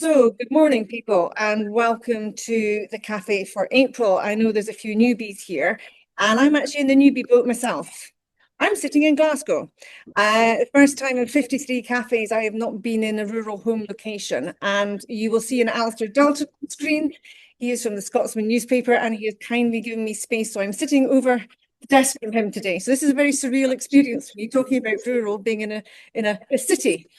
So, good morning, people, and welcome to the cafe for April. I know there's a few newbies here, and I'm actually in the newbie boat myself. I'm sitting in Glasgow. The first time in 53 cafes, I have not been in a rural home location. And you will see an Alistair Dalton screen. He is from the Scotsman newspaper, and he has kindly given me space. So I'm sitting over the desk from him today. So this is a very surreal experience for me, talking about rural, being in a city.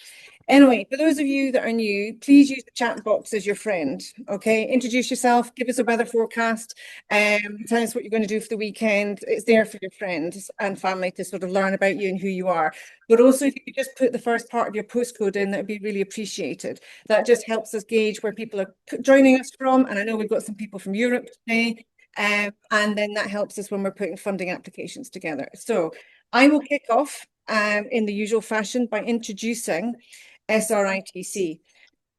Anyway, for those of you that are new, please use the chat box as your friend. Okay, introduce yourself, give us a weather forecast, tell us what you're going to do for the weekend. It's there for your friends and family to sort of learn about you and who you are. But also, if you could just put the first part of your postcode in, that would be really appreciated. That just helps us gauge where people are joining us from. And I know we've got some people from Europe today. And then that helps us when we're putting funding applications together. So I will kick off in the usual fashion by introducing SRITC.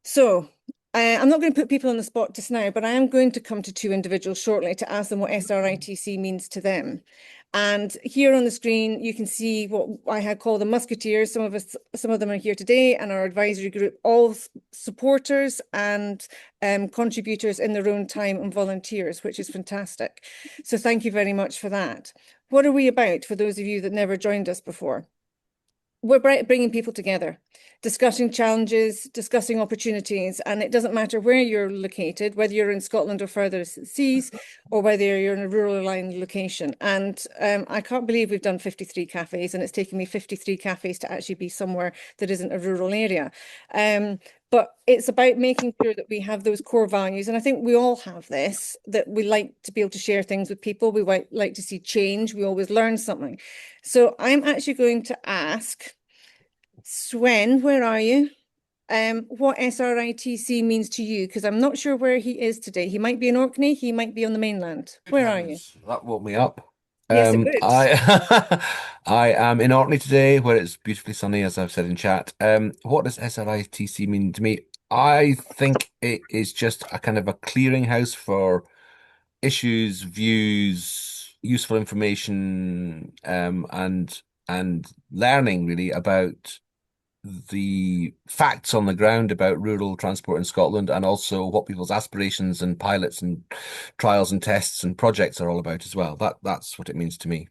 So I'm not going to put people on the spot just now, but I am going to come to two individuals shortly to ask them what SRITC means to them. And here on the screen, you can see what I had called the Musketeers. Some of them are here today, and our advisory group, all supporters and contributors in their own time and volunteers, which is fantastic. So thank you very much for that. What are we about for those of you that never joined us before? We're bringing people together, discussing challenges, discussing opportunities, and it doesn't matter where you're located, whether you're in Scotland or further seas, or whether you're in a rural aligned location. And I can't believe we've done 53 cafes, and it's taken me 53 cafes to actually be somewhere that isn't a rural area. But it's about making sure that we have those core values. And I think we all have this, that we like to be able to share things with people. We like to see change. We always learn something. So I'm actually going to ask Sven, where are you? What SRITC means to you, because I'm not sure where he is today. He might be in Orkney, he might be on the mainland. Good Where are you? heavens, that woke me up. Yes, it would. I I am in Orkney today, where it's beautifully sunny, as I've said in chat. What does SRITC mean to me? I think it is just a kind of a clearinghouse for issues, views, useful information, and learning really about the facts on the ground about rural transport in Scotland and also what people's aspirations and pilots and trials and tests and projects are all about as well. That's what it means to me.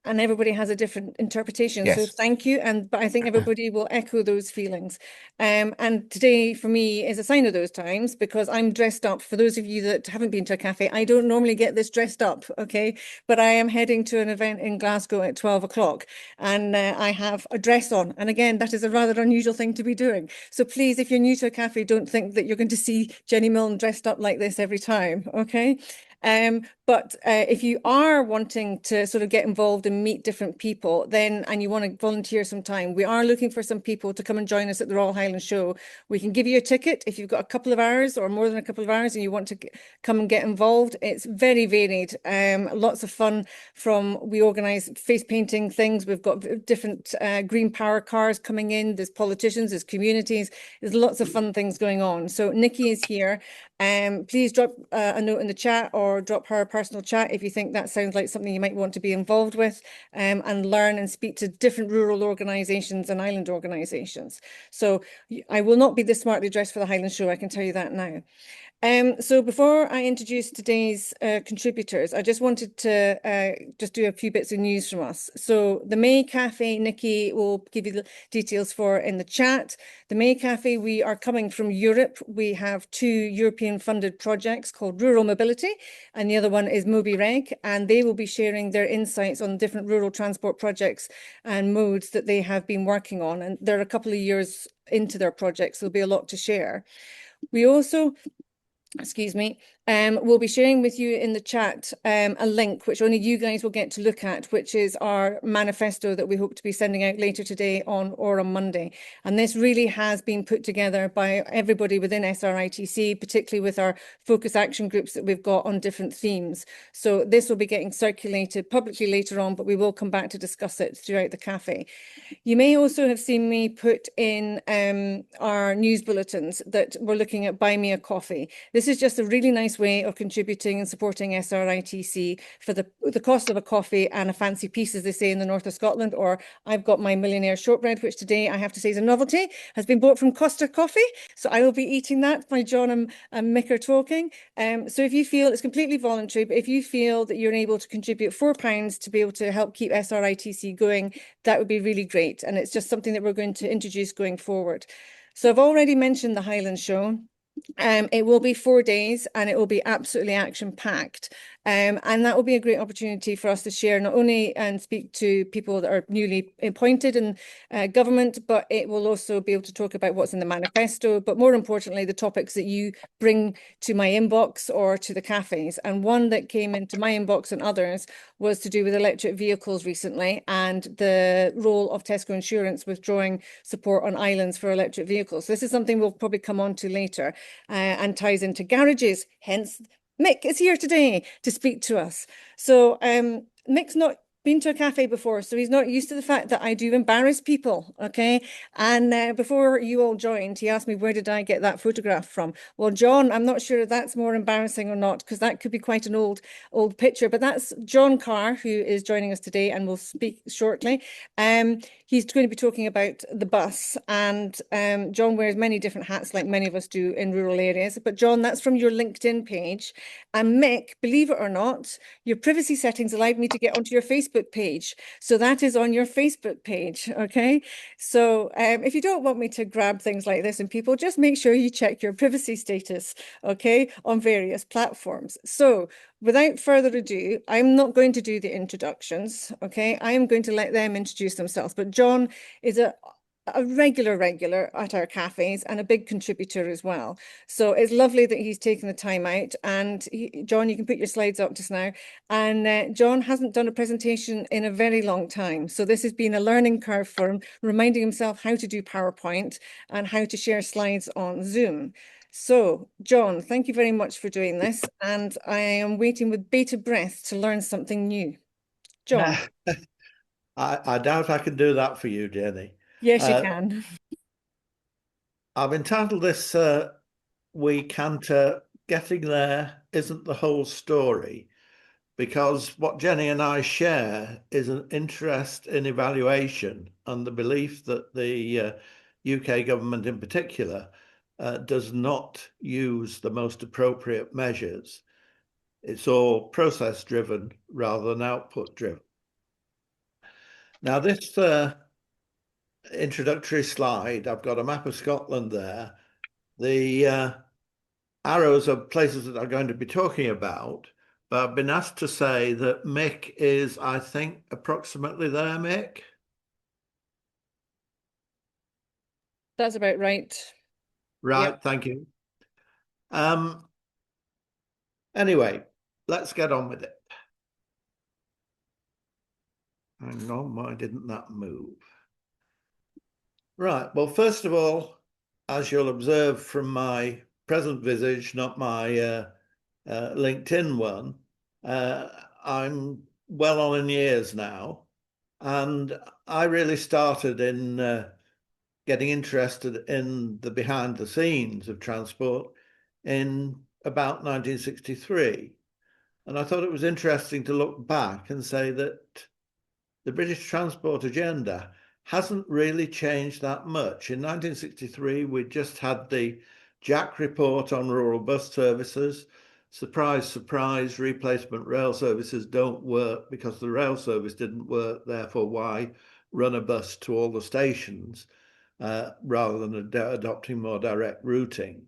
And everybody has a different interpretation. So Yes. thank you. But I think everybody will echo those feelings. And today for me is a sign of those times because I'm dressed up. For those of you that haven't been to a cafe, I don't normally get this dressed up, okay? But I am heading to an event in Glasgow at 12 o'clock and I have a dress on. And again, that is a rather unusual thing to be doing. So please, if you're new to a cafe, don't think that you're going to see Jenny Milne dressed up like this every time, okay? But if you are wanting to sort of get involved and meet different people, then and you want to volunteer some time, we are looking for some people to come and join us at the Royal Highland Show. We can give you a ticket if you've got a couple of hours or more than a couple of hours and you want to come and get involved. It's very varied, lots of fun. We organise face painting things. We've got different green power cars coming in. There's politicians, there's communities. There's lots of fun things going on. So Nikki is here. Please drop a note in the chat or drop her a personal chat if you think that sounds like something you might want to be involved with and learn and speak to different rural organisations and island organisations. So I will not be this smartly dressed for the Highland Show, I can tell you that now. So before I introduce today's contributors, I just wanted to just do a few bits of news from us. So the May Cafe, Nikki will give you the details for in the chat. The May Cafe, we are coming from Europe. We have two European funded projects called Rural Mobility, and the other one is MobiReg, and they will be sharing their insights on different rural transport projects and modes that they have been working on. And they're a couple of years into their projects, so there'll be a lot to share. We also excuse me, we'll be sharing with you in the chat a link which only you guys will get to look at, which is our manifesto that we hope to be sending out later today or on Monday. And this really has been put together by everybody within SRITC, particularly with our focus action groups that we've got on different themes. So this will be getting circulated publicly later on, but we will come back to discuss it throughout the cafe. You may also have seen me put in our news bulletins that we're looking at Buy Me a Coffee. This is just a really nice best way of contributing and supporting SRITC for the cost of a coffee and a fancy piece, as they say in the north of Scotland. Or I've got my millionaire shortbread, which today I have to say is a novelty, has been bought from Costa Coffee. So I will be eating that while John and Mick are talking. So if you feel, it's completely voluntary, but if you feel that you're able to contribute £4 to be able to help keep SRITC going, that would be really great. And it's just something that we're going to introduce going forward. So I've already mentioned the Highland Show. It will be 4 days and it will be absolutely action-packed. And that will be a great opportunity for us to share not only and speak to people that are newly appointed in government, but it will also be able to talk about what's in the manifesto, but more importantly, the topics that you bring to my inbox or to the cafes. And one that came into my inbox and others was to do with electric vehicles recently and the role of Tesco Insurance withdrawing support on islands for electric vehicles. This is something we'll probably come on to later and ties into garages, hence Mick is here today to speak to us. So Mick's not been to a cafe before, so he's not used to the fact that I do embarrass people, okay? And before you all joined, he asked me, where did I get that photograph from? Well, John, I'm not sure if that's more embarrassing or not, because that could be quite an old picture, but that's John Carr, who is joining us today and will speak shortly. He's going to be talking about the bus, and John wears many different hats like many of us do in rural areas. But John, that's from your LinkedIn page. And Mick, believe it or not, your privacy settings allowed me to get onto your Facebook page. So that is on your Facebook page, okay? So if you don't want me to grab things like this in people, just make sure you check your privacy status, okay, on various platforms. So without further ado, I'm not going to do the introductions, okay? I am going to let them introduce themselves. But John is a regular at our cafes and a big contributor as well. So it's lovely that he's taken the time out. And John, you can put your slides up just now. And John hasn't done a presentation in a very long time. So this has been a learning curve for him, reminding himself how to do PowerPoint and how to share slides on Zoom. So, John, thank you very much for doing this. And I am waiting with bated breath to learn something new. John. I doubt I can do that for you, Jenny. Yes, you can. I've entitled this week Getting There Isn't the Whole Story, because what Jenny and I share is an interest in evaluation and the belief that the UK government in particular does not use the most appropriate measures. It's all process driven rather than output driven. Now, this introductory slide, I've got a map of Scotland there. The arrows are places that I'm going to be talking about, but I've been asked to say that Mick is, I think, approximately there, Mick? That's about right. Right, Yep. thank you. Anyway, let's get on with it. Hang on, why didn't that move? Right, well, first of all, as you'll observe from my present visage, not my LinkedIn one, I'm well on in years now, and I really started in getting interested in the behind the scenes of transport in about 1963. And I thought it was interesting to look back and say that the British transport agenda hasn't really changed that much. In 1963, we just had the Jack report on rural bus services. Surprise, surprise, replacement rail services don't work because the rail service didn't work. Therefore, why run a bus to all the stations rather than adopting more direct routing?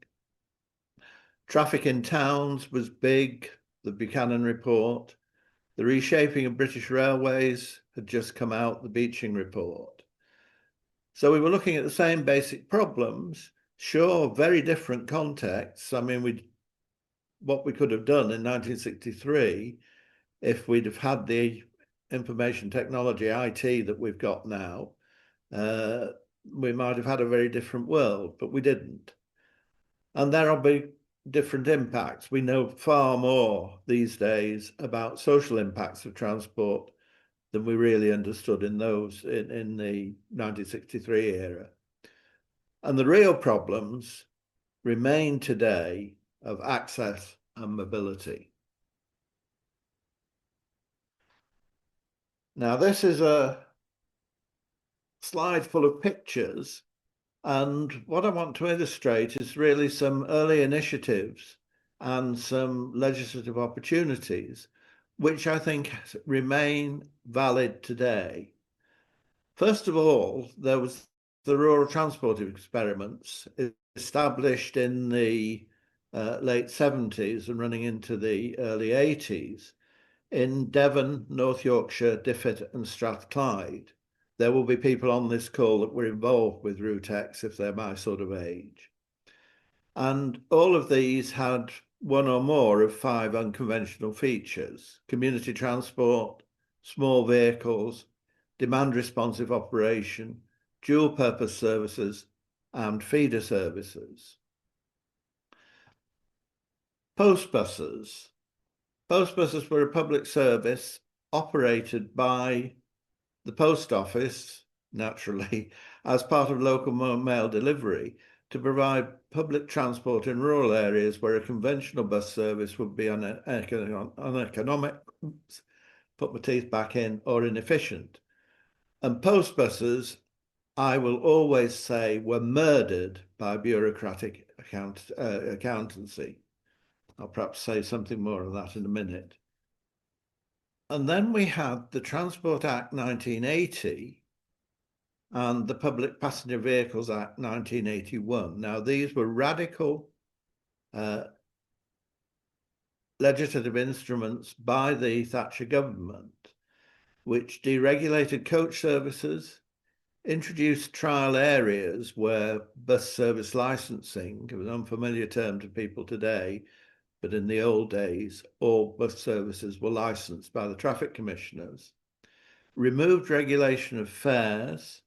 Traffic in towns was big, the Buchanan report. The reshaping of British railways had just come out, the Beeching report. So we were looking at the same basic problems, sure, very different contexts. I mean, what we could have done in 1963, if we'd have had the information technology, IT, that we've got now, we might have had a very different world, but we didn't. And there'll be different impacts. We know far more these days about social impacts of transport than we really understood in the 1963 era. And the real problems remain today of access and mobility. Now, this is a slide full of pictures, and what I want to illustrate is really some early initiatives and some legislative opportunities, which I think remain valid today. First of all, there was the rural transport experiments established in the late 70s and running into the early 80s in Devon, North Yorkshire, Difford and Strathclyde. There will be people on this call that were involved with ROUTEX if they're my sort of age. And all of these had one or more of 5 unconventional features: community transport, small vehicles, demand responsive operation, dual purpose services, and feeder services. Post buses. Post buses were a public service operated by the post office, naturally, as part of local mail delivery to provide public transport in rural areas where a conventional bus service would be uneconomic, put my teeth back in, or inefficient. And post buses, I will always say, were murdered by bureaucratic accountancy. I'll perhaps say something more of that in a minute. And then we had the Transport Act 1980 and the Public Passenger Vehicles Act 1981. Now, these were radical legislative instruments by the Thatcher government, which deregulated coach services, introduced trial areas where bus service licensing, an unfamiliar term to people today, but in the old days, all bus services were licensed by the traffic commissioners, removed regulation of fares,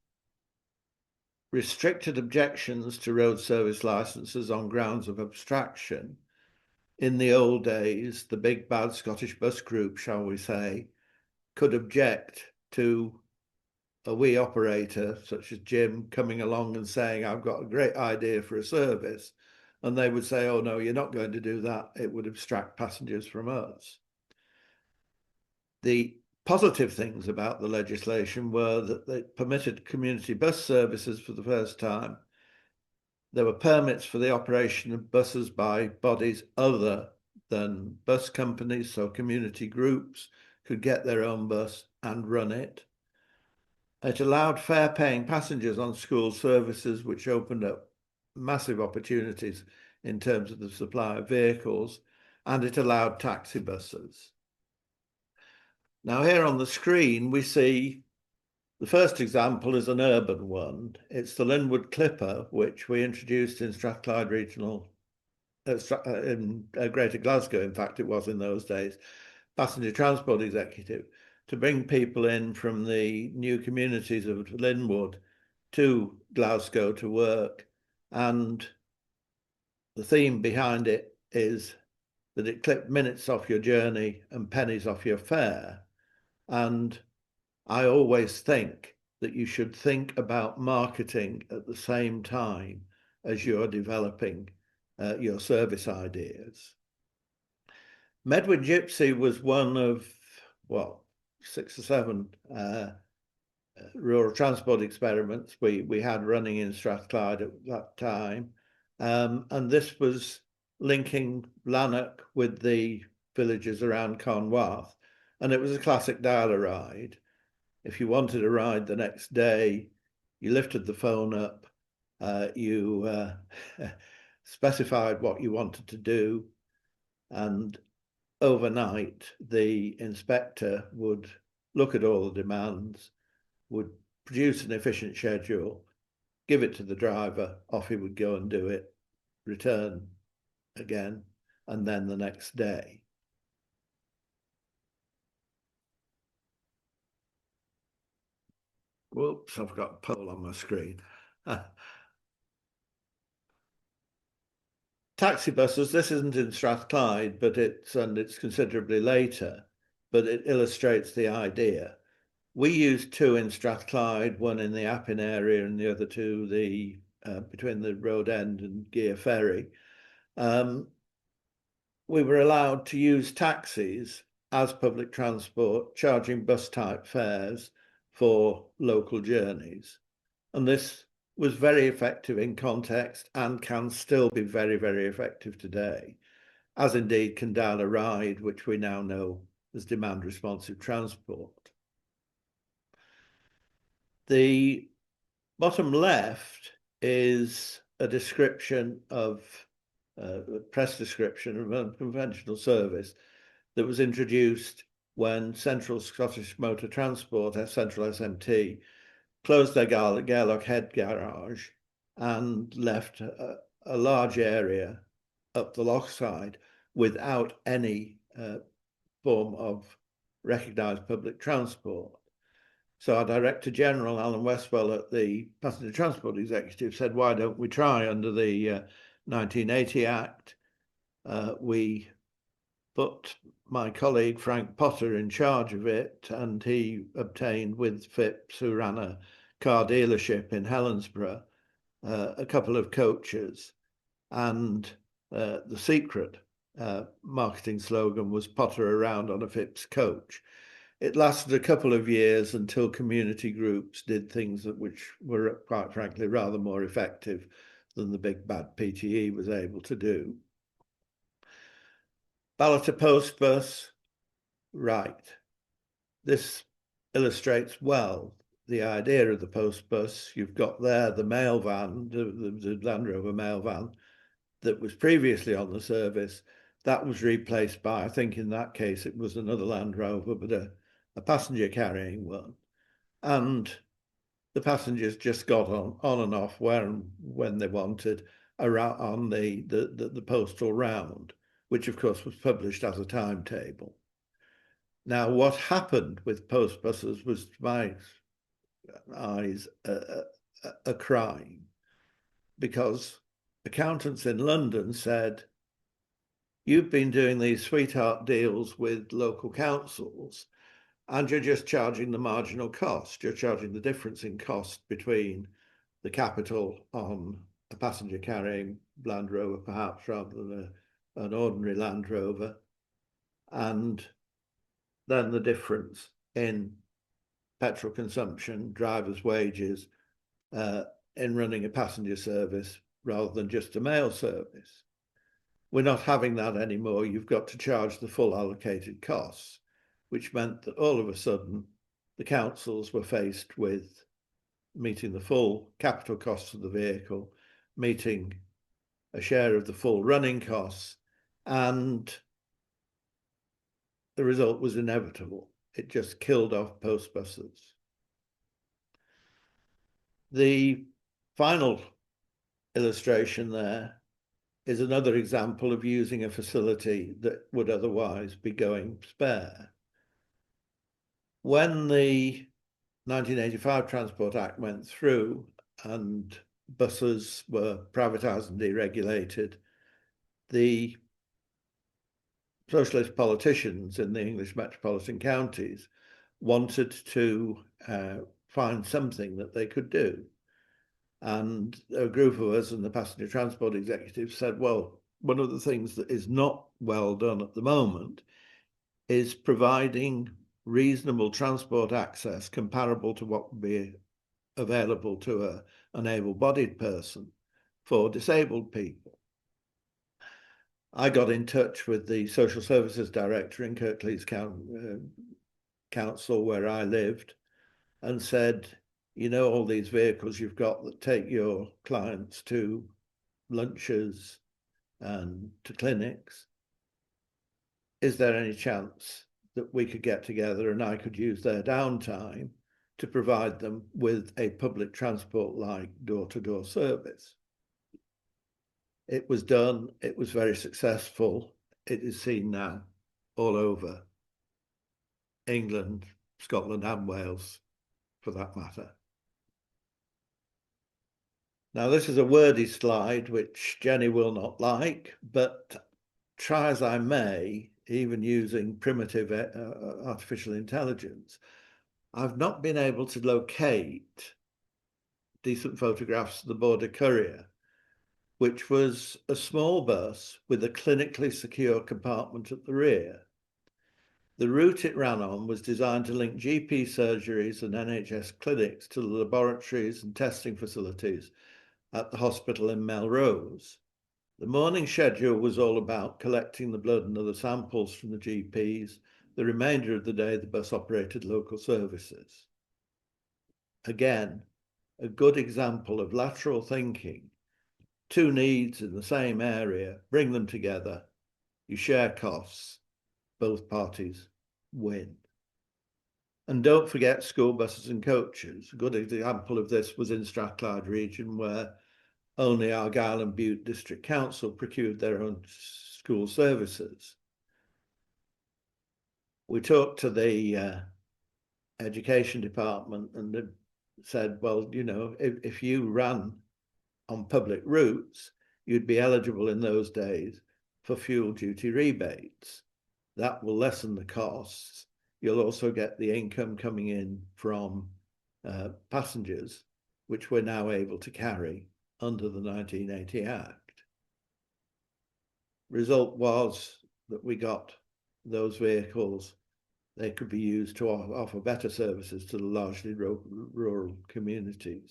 restricted objections to road service licenses on grounds of abstraction. In the old days, the big bad Scottish bus group, shall we say, could object to a wee operator such as Jim coming along and saying, I've got a great idea for a service. And they would say, oh, no, you're not going to do that. It would abstract passengers from us. The positive things about the legislation were that they permitted community bus services for the first time. There were permits for the operation of buses by bodies other than bus companies, so community groups could get their own bus and run it. It allowed fare-paying passengers on school services, which opened up massive opportunities in terms of the supply of vehicles, and it allowed taxi buses. Now, here on the screen, we see the first example is an urban one. It's the Linwood Clipper, which we introduced in Strathclyde Regional, in Greater Glasgow, in fact, it was in those days, Passenger Transport Executive, to bring people in from the new communities of Linwood to Glasgow to work. And the theme behind it is that it clipped minutes off your journey and pennies off your fare. And I always think that you should think about marketing at the same time as you're developing your service ideas. Medwin Gypsy was one of, well, 6 or 7 rural transport experiments we had running in Strathclyde at that time. And this was linking Lanark with the villages around Conwath. And it was a classic dial-a-ride. If you wanted a ride the next day, you lifted the phone up, you specified what you wanted to do, and overnight the inspector would look at all the demands, would produce an efficient schedule, give it to the driver, off he would go and do it, return again, and then the next day. Whoops, I've got a poll on my screen. Taxi buses, this isn't in Strathclyde, but it's considerably later, but it illustrates the idea. We used 2 in Strathclyde, one in the Appin area and the other 2 between the road end and Gear Ferry. we were allowed to use taxis as public transport, charging bus type fares for local journeys. And this was very effective in context and can still be very, very effective today, as indeed can Dial a Ride, which we now know as demand responsive transport. The bottom left is a description of a press description of a conventional service that was introduced when Central Scottish Motor Transport, Central SMT, closed their Gairloch Head garage and left a large area up the loch side without any form of recognised public transport. So our Director General, Alan Westwell, at the Passenger Transport Executive said, why don't we try under the 1980 Act? We put my colleague Frank Potter in charge of it, and he obtained with Phipps, who ran a car dealership in Helensburgh, a couple of coaches, and the secret marketing slogan was Potter around on a Phipps coach. It lasted a couple of years until community groups did things which were, quite frankly, rather more effective than the big bad PTE was able to do. Ballot to post bus, right. This illustrates well the idea of the post bus. You've got there the mail van, the Land Rover mail van that was previously on the service. That was replaced by, I think in that case, it was another Land Rover, but a passenger carrying one. And the passengers just got on and off where and when they wanted around on the postal round, which of course was published as a timetable. Now, what happened with post buses was, to my eyes, a crime, because accountants in London said, you've been doing these sweetheart deals with local councils and you're just charging the marginal cost. You're charging the difference in cost between the capital on a passenger carrying Land Rover, perhaps, rather than an ordinary Land Rover, and then the difference in petrol consumption, drivers' wages, in running a passenger service rather than just a mail service. We're not having that anymore. You've got to charge the full allocated costs, which meant that all of a sudden the councils were faced with meeting the full capital costs of the vehicle, meeting a share of the full running costs, and the result was inevitable. It just killed off post buses. The final illustration there is another example of using a facility that would otherwise be going spare. When the 1985 Transport Act went through and buses were privatised and deregulated, the socialist politicians in the English metropolitan counties wanted to find something that they could do. And a group of us and the Passenger Transport Executive said, well, one of the things that is not well done at the moment is providing reasonable transport access comparable to what would be available to an able-bodied person for disabled people. I got in touch with the Social Services Director in Kirklees Council, where I lived, and said, you know, all these vehicles you've got that take your clients to lunches and to clinics, is there any chance that we could get together and I could use their downtime to provide them with a public transport like door-to-door service? It was done. It was very successful. It is seen now all over England, Scotland and Wales, for that matter. Now, this is a wordy slide, which Jenny will not like, but try as I may, even using primitive artificial intelligence, I've not been able to locate decent photographs of the Border Courier. which was a small bus with a clinically secure compartment at the rear. The route it ran on was designed to link GP surgeries and NHS clinics to the laboratories and testing facilities at the hospital in Melrose. The morning schedule was all about collecting the blood and other samples from the GPs. The remainder of the day, the bus operated local services. Again, a good example of lateral thinking. Two needs in the same area, bring them together, you share costs, both parties win. And don't forget school buses and coaches. A good example of this was in Strathclyde region, where only Argyll and Bute District Council procured their own school services. We talked to the education department and they said, well, you know, if you ran on public routes, you'd be eligible in those days for fuel duty rebates. That will lessen the costs. You'll also get the income coming in from passengers, which we're now able to carry under the 1980 Act. Result was that we got those vehicles. They could be used to offer better services to the largely rural communities.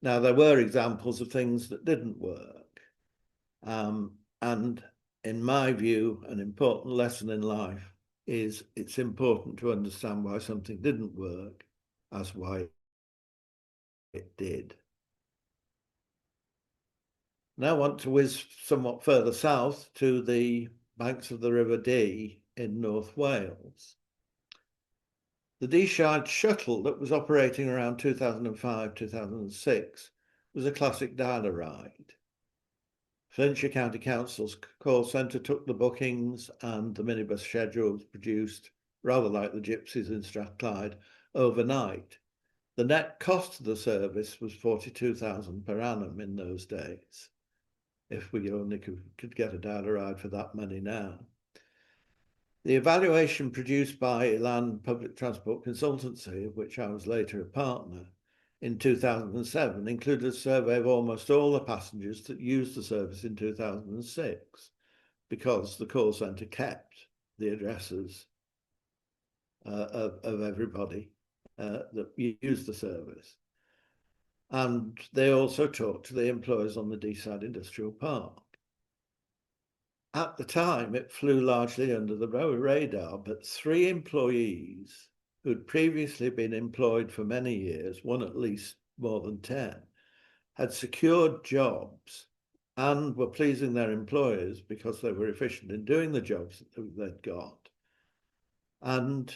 Now, there were examples of things that didn't work. And in my view, an important lesson in life is it's important to understand why something didn't work as why it did. Now I want to whiz somewhat further south to the banks of the River Dee in North Wales. The Deeside shuttle that was operating around 2005, 2006 was a classic dialer ride. Flintshire County Council's call centre took the bookings and the minibus schedule was produced, rather like the Gypsies in Strathclyde, overnight. The net cost of the service was £42,000 per annum in those days, if we only could get a dialer ride for that money now. The evaluation produced by Elan Public Transport Consultancy, of which I was later a partner, in 2007 included a survey of almost all the passengers that used the service in 2006, because the call centre kept the addresses of everybody that used the service. And they also talked to the employees on the Deeside Industrial Park. At the time, it flew largely under the radar, but 3 employees who'd previously been employed for many years, one at least more than 10, had secured jobs and were pleasing their employers because they were efficient in doing the jobs that they'd got. And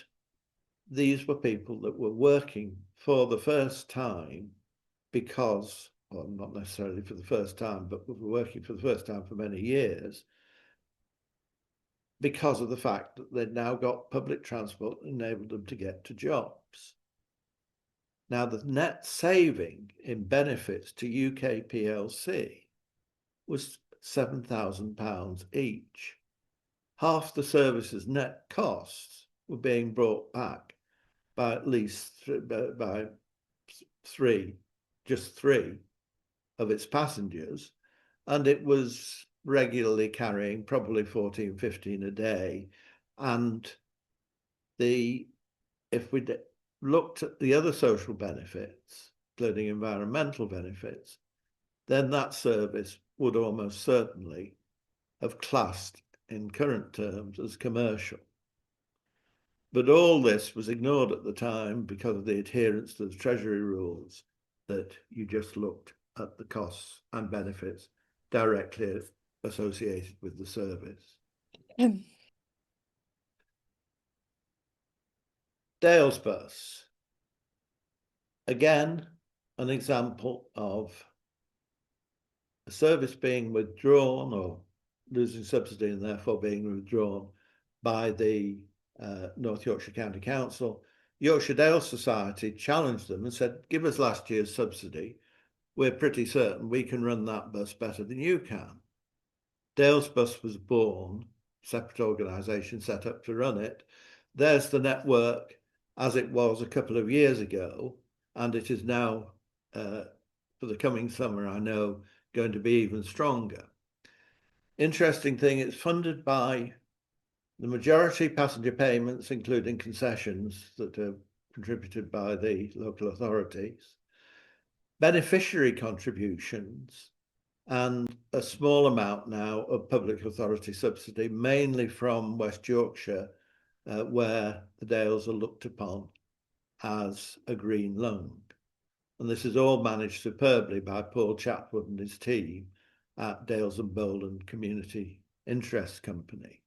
these were people that were working for the first time because, well, not necessarily for the first time, but were working for the first time for many years, because of the fact that they'd now got public transport that enabled them to get to jobs. Now, the net saving in benefits to UK PLC was £7,000 each. Half the service's net costs were being brought back by at least just three of its passengers, and it was regularly carrying probably 14, 15 a day. And if we looked at the other social benefits, including environmental benefits, then that service would almost certainly have classed in current terms as commercial. But all this was ignored at the time because of the adherence to the Treasury rules, that you just looked at the costs and benefits directly associated with the service. Dales Bus. Again, an example of a service being withdrawn or losing subsidy and therefore being withdrawn by the North Yorkshire County Council. Yorkshire Dales Society challenged them and said, give us last year's subsidy. We're pretty certain we can run that bus better than you can. Dales Bus was born, separate organisation set up to run it. There's the network as it was a couple of years ago, and it is now for the coming summer, I know, going to be even stronger. Interesting thing, it's funded by the majority passenger payments, including concessions that are contributed by the local authorities, beneficiary contributions, and a small amount now of public authority subsidy, mainly from West Yorkshire, where the Dales are looked upon as a green lung. And this is all managed superbly by Paul Chatwood and his team at Dales and Bolden Community Interest Company.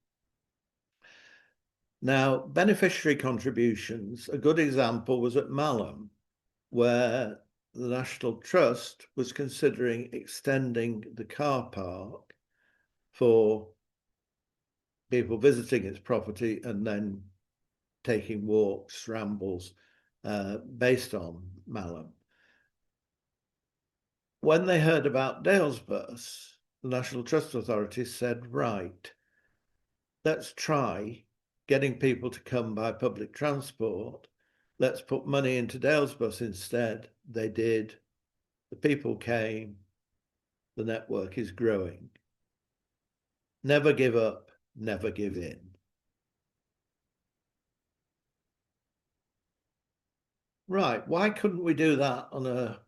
Now, beneficiary contributions, a good example was at Malham, where the National Trust was considering extending the car park for people visiting its property and then taking walks, rambles, based on Malham. When they heard about Dales Bus, the National Trust Authority said, right, let's try getting people to come by public transport. Let's put money into Dales Bus instead. They did. The people came. The network is growing. Never give up, never give in. Right, why couldn't we do that on a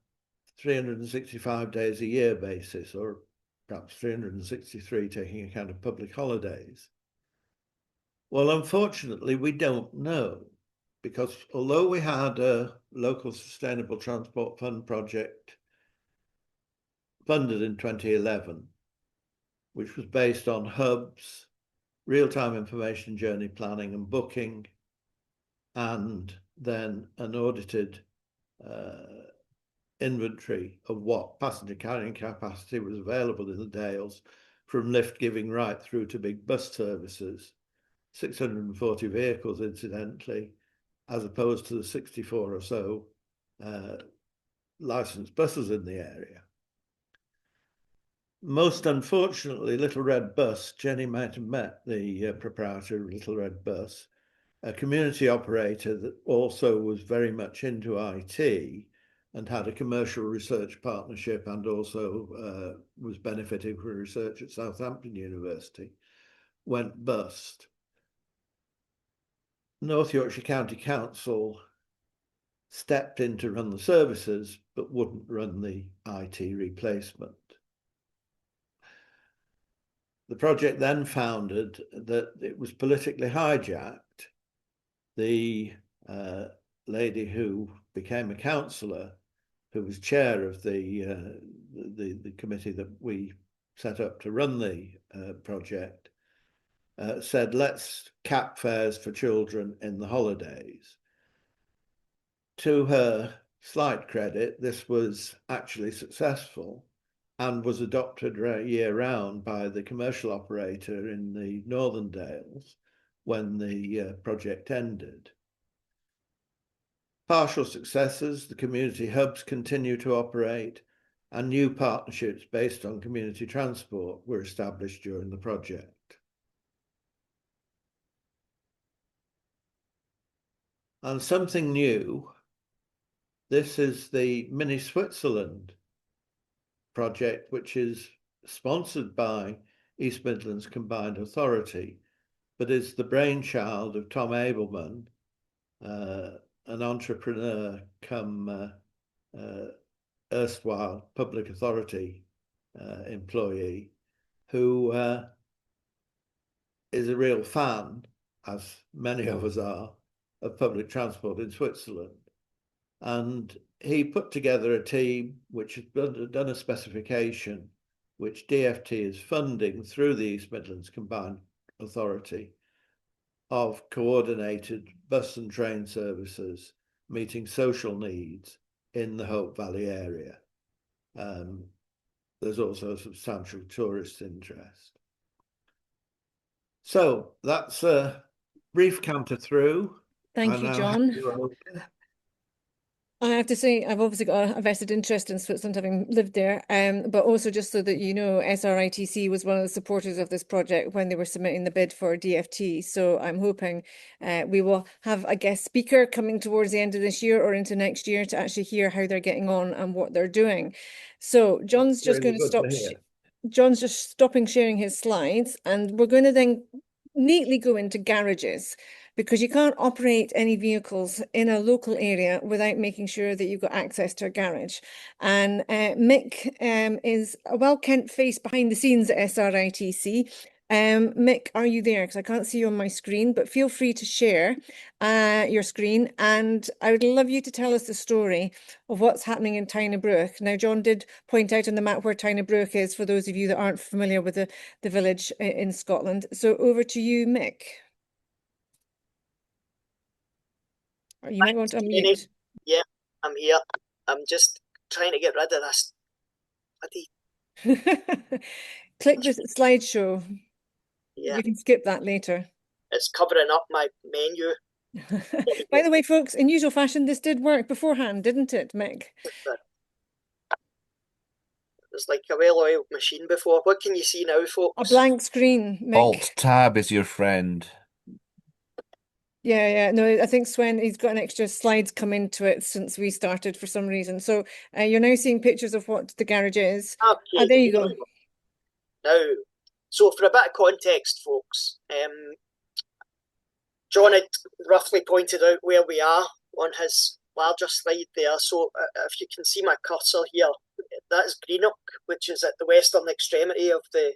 365 days a year basis, or perhaps 363 taking account of public holidays? Well, unfortunately, we don't know, because although we had a local sustainable transport fund project funded in 2011, which was based on hubs, real-time information journey planning and booking, and then an audited inventory of what passenger carrying capacity was available in the Dales, from lift giving right through to big bus services, 640 vehicles incidentally, as opposed to the 64 or so licensed buses in the area. Most unfortunately, Little Red Bus, Jenny might have met the proprietor of Little Red Bus, a community operator that also was very much into IT and had a commercial research partnership, and also was benefiting from research at Southampton University, went bust. North Yorkshire County Council stepped in to run the services, but wouldn't run the IT replacement. The project then founded that it was politically hijacked. The lady who became a councillor, who was chair of the committee that we set up to run the project, said, let's cap fares for children in the holidays. To her slight credit, this was actually successful and was adopted year round by the commercial operator in the Northern Dales when the project ended. Partial successes, the community hubs continue to operate, and new partnerships based on community transport were established during the project. And something new, this is the Mini Switzerland project, which is sponsored by East Midlands Combined Authority, but is the brainchild of Tom Abelman, an entrepreneur come erstwhile public authority employee, who is a real fan, as many of us are, of public transport in Switzerland. And he put together a team which has done a specification which DFT is funding through the East Midlands Combined Authority of coordinated bus and train services meeting social needs in the Hope Valley area. There's also a substantial tourist interest. So that's a brief canter through. Thank you, John. I have to say, I've obviously got a vested interest in Switzerland, having lived there. But also just so that you know, SRITC was one of the supporters of this project when they were submitting the bid for DFT. So I'm hoping we will have a guest speaker coming towards the end of this year or into next year to actually hear how they're getting on and what they're doing. So John's just going to stop. John's just stopping sharing his slides, and we're going to then neatly go into garages, because you can't operate any vehicles in a local area without making sure that you've got access to a garage. And Mick is a well-kent face behind the scenes at SRITC. Mick, are you there? Because I can't see you on my screen, but feel free to share your screen. And I would love you to tell us the story of what's happening in Tynebrook. Now, John did point out on the map where Tynebrook is, for those of you that aren't familiar with the village in Scotland. So over to you, Mick. Or you might want to unmute. Yeah, I'm here. I'm just trying to get rid of this bloody. Click the slideshow. Yeah, You can skip that later. it's covering up my menu. By the way, folks, in usual fashion, this did work beforehand, didn't it, Mick? It's like a well-oiled machine before. What can you see now, folks? A blank screen, Mick. Alt-Tab is your friend. Yeah. No, I think Sven, he's got an extra slides come into it since we started for some reason. So you're now seeing pictures of what the garage is. Okay, there you go. Now, so for a bit of context, folks, John had roughly pointed out where we are on his larger slide there. So if you can see my cursor here, that is Greenock, which is at the western extremity of the,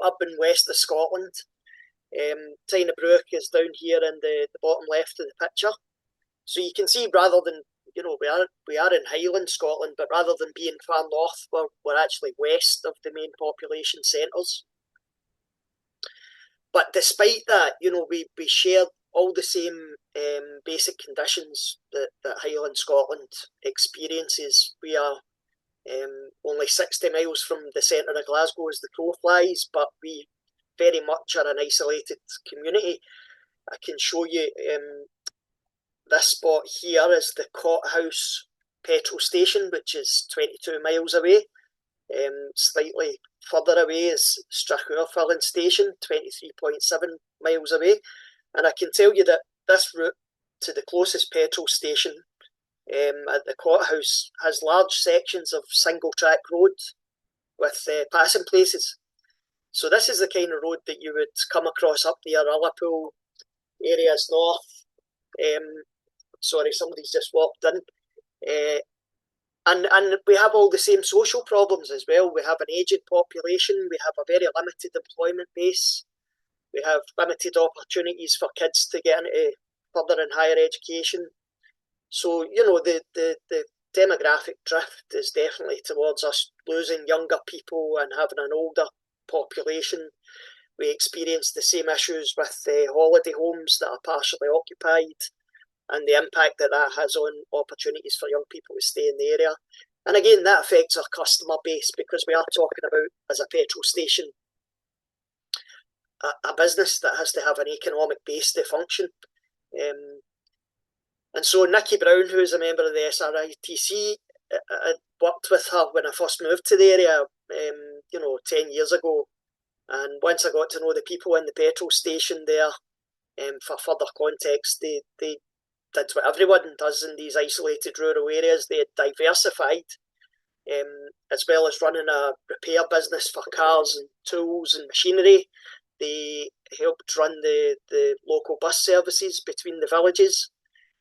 up and west of Scotland. Tynebrook is down here in the bottom left of the picture. So you can see, rather than, we are in Highland Scotland, but rather than being far north, we're actually west of the main population centres. But despite that, we share all the same basic conditions that Highland Scotland experiences. We are only 60 miles from the centre of Glasgow as the crow flies, but we very much are an isolated community. I can show you this spot here is the Cothouse petrol station, which is 22 miles away. Slightly further away is Strathur filling station, 23.7 miles away. And I can tell you that this route to the closest petrol station at the Cothouse has large sections of single track road with passing places. So this is the kind of road that you would come across up near Ullapool, areas north. Sorry, somebody's just walked in. And we have all the same social problems as well. We have an aging population. We have a very limited employment base. We have limited opportunities for kids to get into further and higher education. So, the demographic drift is definitely towards us losing younger people and having an older population. We experience the same issues with holiday homes that are partially occupied, and the impact that has on opportunities for young people to stay in the area. And again, that affects our customer base, because we are talking about, as a petrol station, a business that has to have an economic base to function. And so Nikki Brown, who is a member of the SRITC, I worked with her when I first moved to the area, 10 years ago. And once I got to know the people in the petrol station there, for further context, they did what everyone does in these isolated rural areas. They had diversified, as well as running a repair business for cars and tools and machinery. They helped run the local bus services between the villages,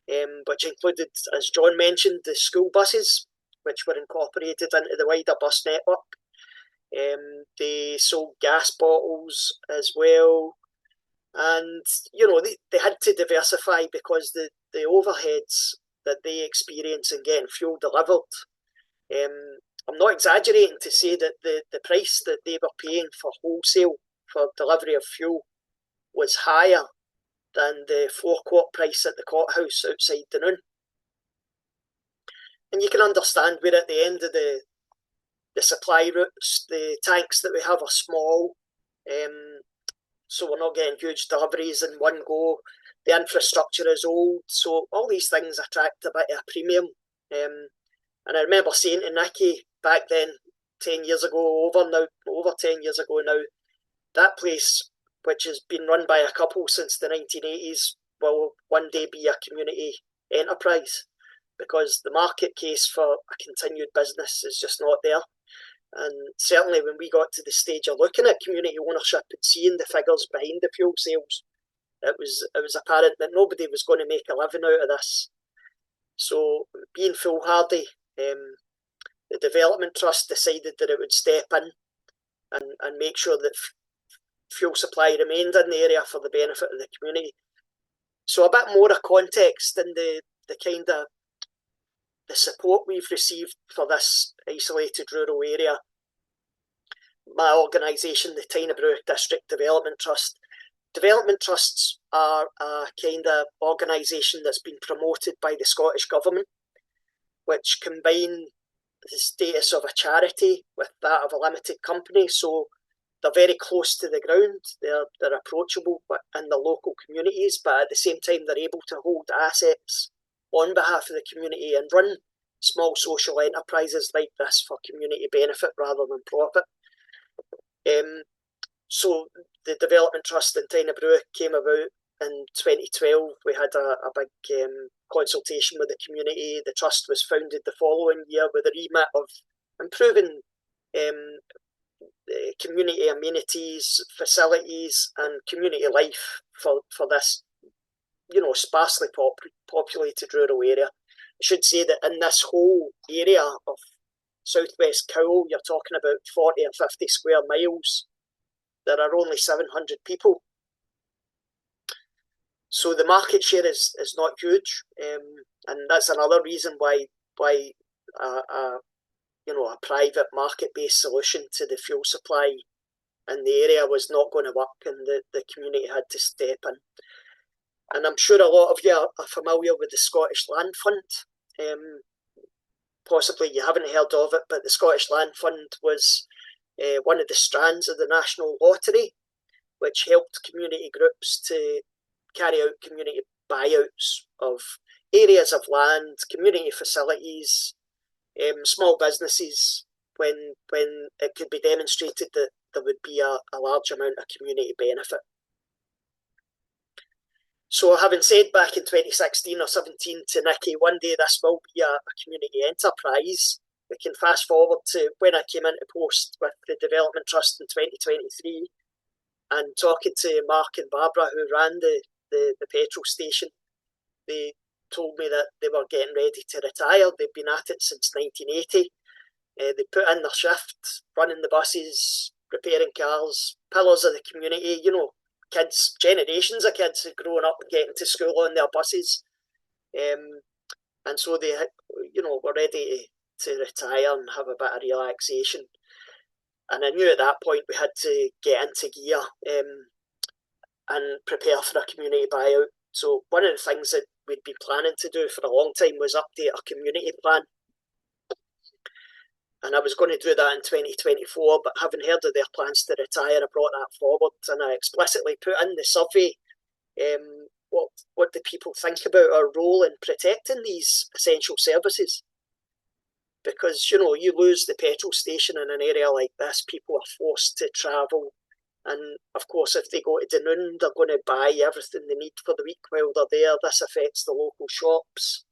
which included, as John mentioned, the school buses, which were incorporated into the wider bus network. They sold gas bottles as well. And, they had to diversify because the overheads that they experience in getting fuel delivered, I'm not exaggerating to say that the price that they were paying for wholesale for delivery of fuel was higher than the forecourt price at the Cothouse outside Dunoon. And you can understand we're at the end of the supply routes. The tanks that we have are small, so we're not getting huge deliveries in one go. The infrastructure is old, so all these things attract a bit of a premium And I remember saying to Nicky back then, 10 years ago, over 10 years ago now, that place, which has been run by a couple since the 1980s, will one day be a community enterprise, because the market case for a continued business is just not there. And certainly when we got to the stage of looking at community ownership and seeing the figures behind the fuel sales, it was apparent that nobody was going to make a living out of this. So being foolhardy, the Development Trust decided that it would step in and make sure that fuel supply remained in the area for the benefit of the community. So a bit more of context in the kind of the support we've received for this isolated rural area. My organisation, the Tynebrew District Development Trust. Development trusts are a kind of organisation that's been promoted by the Scottish Government, which combine the status of a charity with that of a limited company. So they're very close to the ground, they're approachable in the local communities, but at the same time they're able to hold assets on behalf of the community and run small social enterprises like this for community benefit rather than profit. So the Development Trust in Tynebrew came about in 2012. We had a big consultation with the community. The trust was founded the following year with a remit of improving community amenities, facilities and community life for this, sparsely populated rural area. I should say that in this whole area of southwest Cowal, you're talking about 40 or 50 square miles. There are only 700 people. So the market share is not huge, and that's another reason why a private market-based solution to the fuel supply in the area was not going to work, and the community had to step in. And I'm sure a lot of you are familiar with the Scottish Land Fund. Possibly you haven't heard of it, but the Scottish Land Fund was one of the strands of the National Lottery, which helped community groups to carry out community buyouts of areas of land, community facilities, small businesses, when it could be demonstrated that there would be a large amount of community benefit. So having said back in 2016 or 17 to Nicky, one day this will be a community enterprise, we can fast forward to when I came into post with the Development Trust in 2023 and talking to Mark and Barbara, who ran the petrol station. They told me that they were getting ready to retire. They've been at it since 1980. They put in their shift, running the buses, repairing cars, pillars of the community, kids, generations of kids had grown up getting to school on their buses. And so they, were ready to retire and have a bit of relaxation. And I knew at that point we had to get into gear and prepare for a community buyout. So one of the things that we'd been planning to do for a long time was update our community plan. And I was going to do that in 2024, but having heard of their plans to retire, I brought that forward and I explicitly put in the survey what do people think about our role in protecting these essential services. Because, you lose the petrol station in an area like this, people are forced to travel. And of course, if they go to Dunoon, they're going to buy everything they need for the week while they're there. This affects the local shops,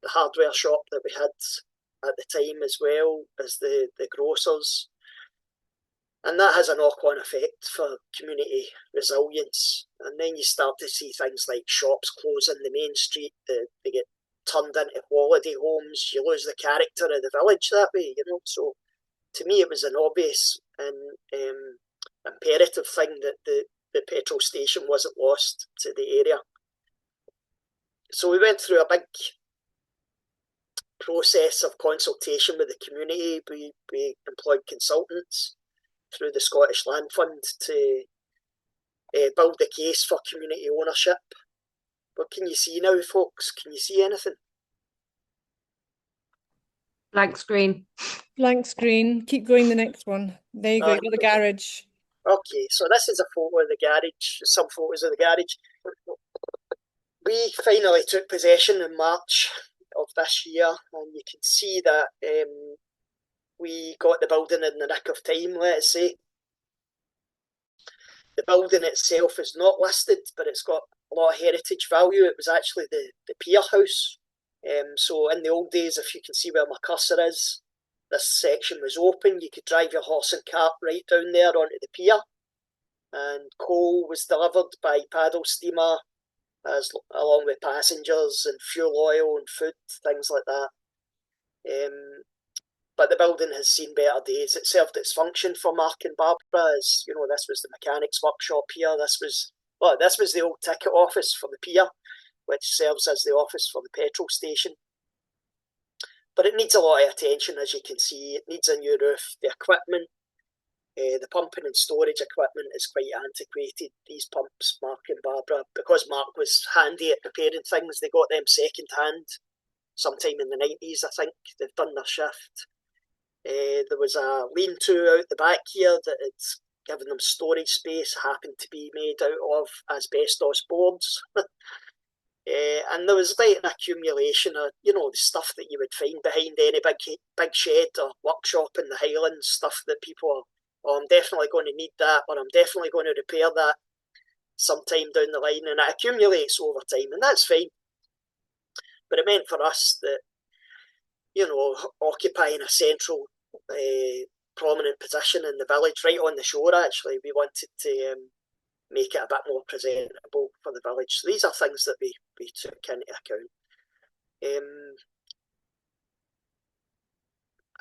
the hardware shop that we had at the time, as well as the grocers. And that has a knock-on effect for community resilience. And then you start to see things like shops closing the main street, they get turned into holiday homes, you lose the character of the village that way, So to me, it was an obvious and imperative thing that the petrol station wasn't lost to the area. So we went through a big process of consultation with the community. We employed consultants through the Scottish Land Fund to build the case for community ownership. What can you see now, folks? Can you see anything? Blank screen. Blank screen. Keep going the next one. There you go, you've got the garage. Okay, so this is a photo of the garage, some photos of the garage. We finally took possession in March of of this year, and you can see that we got the building in the nick of time, let's say. The building itself is not listed, but it's got a lot of heritage value. It was actually the pier house. So in the old days, if you can see where my cursor is, this section was open. You could drive your horse and cart right down there onto the pier. And coal was delivered by paddle steamer, along with passengers and fuel oil and food, things like that. But the building has seen better days. It served its function for Mark and Barbara, as you know, this was the mechanics workshop here. This was the old ticket office for the pier, which serves as the office for the petrol station. But it needs a lot of attention, as you can see. It needs a new roof. The equipment, the pumping and storage equipment is quite antiquated. These pumps, Mark and Barbara, because Mark was handy at repairing things, they got them second hand sometime in the 90s, I think. They've done their shift. There was a lean-to out the back here that had given them storage space, happened to be made out of asbestos boards. And there was like an accumulation of, you know, the stuff that you would find behind any big shed or workshop in the Highlands, stuff that people are, oh, I'm definitely going to need that, or I'm definitely going to repair that sometime down the line, and it accumulates over time, and that's fine. But it meant for us that, you know, occupying a central, prominent position in the village, right on the shore actually, we wanted to make it a bit more presentable for the village. So these are things that we took into account.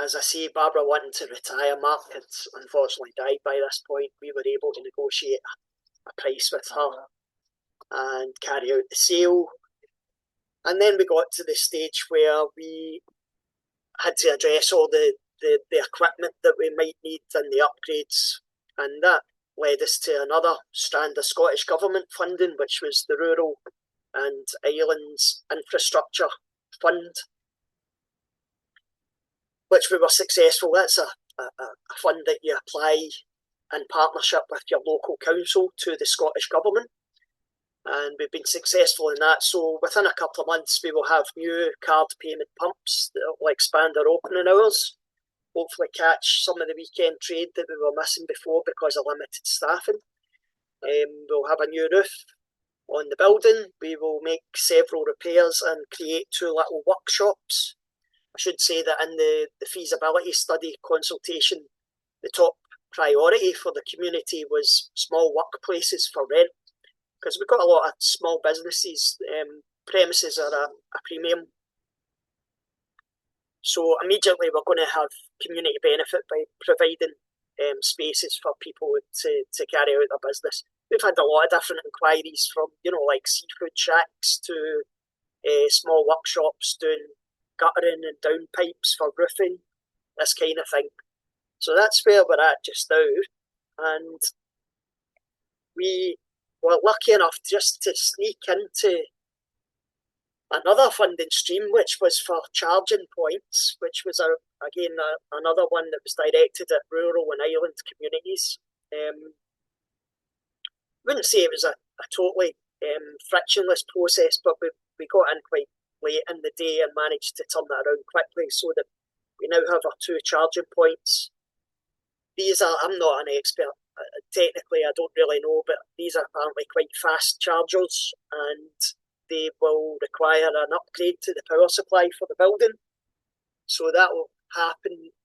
As I say, Barbara wanting to retire, Mark had unfortunately died by this point. We were able to negotiate a price with her and carry out the sale. And then we got to the stage where we had to address all the equipment that we might need and the upgrades. And that led us to another strand of Scottish Government funding, which was the Rural and Islands Infrastructure Fund, which we were successful. That's a fund that you apply in partnership with your local council to the Scottish Government. And we've been successful in that. So within a couple of months, we will have new card payment pumps that will expand our opening hours, hopefully catch some of the weekend trade that we were missing before because of limited staffing. We'll have a new roof on the building. We will make several repairs and create 2 little workshops. I should say that in the feasibility study consultation, the top priority for the community was small workplaces for rent, because we've got a lot of small businesses. Premises are a premium. So immediately we're going to have community benefit by providing spaces for people to carry out their business. We've had a lot of different inquiries from, you know, like seafood shacks to small workshops doing guttering and downpipes for roofing, this kind of thing. So that's where we're at just now. And we were lucky enough just to sneak into another funding stream, which was for charging points, which was, another one that was directed at rural and island communities. Wouldn't say it was a totally frictionless process, but we got in quite late in the day and managed to turn that around quickly so that we now have our 2 charging points. These are, I'm not an expert, technically I don't really know, but these are apparently quite fast chargers, and they will require an upgrade to the power supply for the building. So that will happen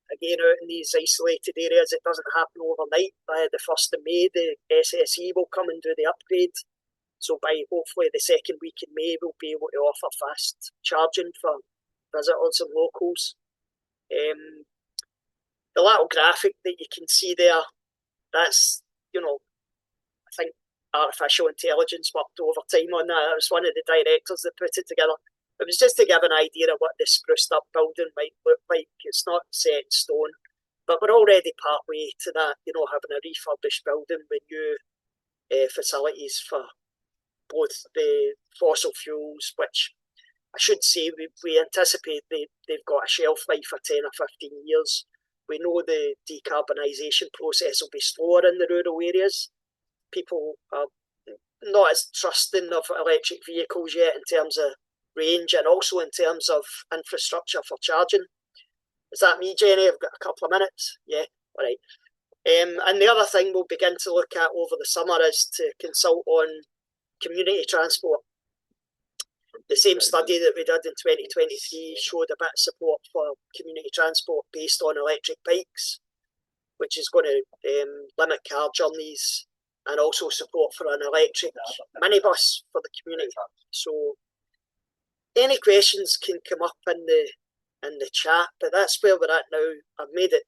again out in these isolated areas. It doesn't happen overnight. By the 1st of May, the SSE will come and do the upgrade. So by hopefully the 2nd week in May, we'll be able to offer fast charging for visitors and locals. The little graphic that you can see there, that's, you know, I think artificial intelligence worked overtime on that. I was one of the directors that put it together. It was just to give an idea of what the spruced up building might look like. It's not set in stone, but we're already part way to that, you know, having a refurbished building with new facilities for both the fossil fuels, which I should say we anticipate they've got a shelf life of 10 or 15 years. We know the decarbonisation process will be slower in the rural areas. People are not as trusting of electric vehicles yet in terms of range and also in terms of infrastructure for charging. Is that me, Jenny? I've got a couple of minutes. Yeah, all right. And the other thing we'll begin to look at over the summer is to consult on community transport. The same study that we did in 2023 showed a bit of support for community transport based on electric bikes, which is going to limit car journeys, and also support for an electric minibus for the community. So any questions can come up in the chat, but that's where we're at now. I've made it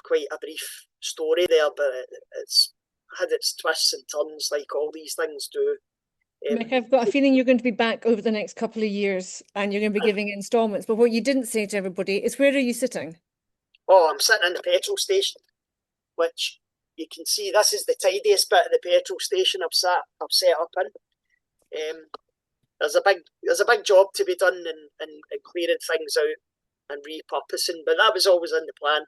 quite a brief story there, but it's had its twists and turns like all these things do. Mick, I've got a feeling you're going to be back over the next couple of years and you're going to be giving installments. But what you didn't say to everybody is, where are you sitting? Oh, I'm sitting in the petrol station, which you can see this is the tidiest bit of the petrol station I've set up in. There's a big job to be done in clearing things out and repurposing, but that was always in the plan.